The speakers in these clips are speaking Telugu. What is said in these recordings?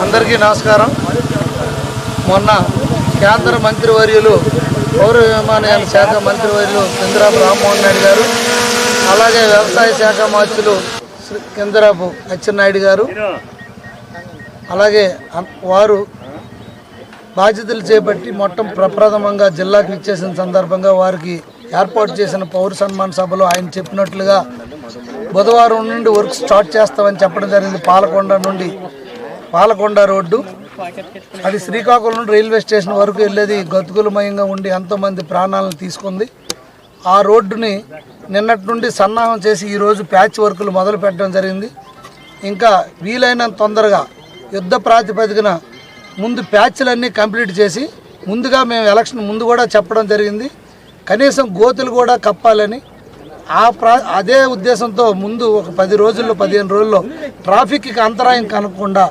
అందరికీ నమస్కారం. మొన్న కేంద్ర మంత్రివర్యులు పౌర విమానయాన శాఖ మంత్రివర్యులు కింజరాపు రామ్మోహన్ నాయుడు గారు, అలాగే వ్యవసాయ శాఖ మంత్రులు కింజరాపు అచ్చెన్నాయుడు గారు, అలాగే వారు బాధ్యతలు చేపట్టి మొత్తం ప్రప్రథమంగా జిల్లాకు ఇచ్చేసిన సందర్భంగా వారికి ఏర్పాటు చేసిన పౌర సన్మాన సభలో ఆయన చెప్పినట్లుగా బుధవారం నుండి వర్క్ స్టార్ట్ చేస్తామని చెప్పడం జరిగింది. పాలకొండ రోడ్డు అది శ్రీకాకుళం నుండి రైల్వే స్టేషన్ వరకు వెళ్ళేది గతుకులమయంగా ఉండి ఎంతోమంది ప్రాణాలను తీసుకుంది. ఆ రోడ్డుని నిన్నటి నుండి సన్నాహం చేసి ఈరోజు ప్యాచ్ వర్కులు మొదలు పెట్టడం జరిగింది. ఇంకా వీలైనంత తొందరగా యుద్ధ ప్రాతిపదికన ముందు ప్యాచ్లన్నీ కంప్లీట్ చేసి, ముందుగా మేము ఎలక్షన్ ముందు కూడా చెప్పడం జరిగింది, కనీసం గోతులు కూడా కప్పాలని. అదే ఉద్దేశంతో ముందు ఒక 10 రోజుల్లో 15 రోజుల్లో ట్రాఫిక్కి అంతరాయం కనకుండా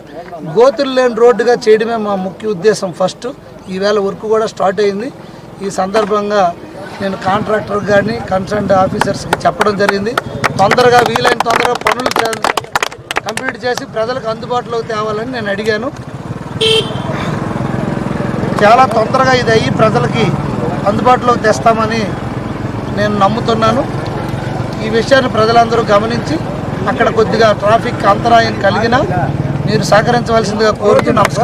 గోతులు లేని రోడ్డుగా చేయడమే మా ముఖ్య ఉద్దేశం. ఫస్ట్ ఈవేళ వర్క్ కూడా స్టార్ట్ అయింది. ఈ సందర్భంగా నేను కాంట్రాక్టర్ గారిని కన్సర్న్డ్ ఆఫీసర్స్కి చెప్పడం జరిగింది, తొందరగా వీలైన తొందరగా పనులు కంప్లీట్ చేసి ప్రజలకు అందుబాటులోకి తేవాలని నేను అడిగాను. చాలా తొందరగా ఇది అయ్యి ప్రజలకి అందుబాటులోకి తెస్తామని నేను నమ్ముతున్నాను. ఈ విషయాన్ని ప్రజలందరూ గమనించి అక్కడ కొద్దిగా ట్రాఫిక్ అంతరాయం కలిగినా మీరు సహకరించవలసిందిగా కోరుతూ నమస్కారం.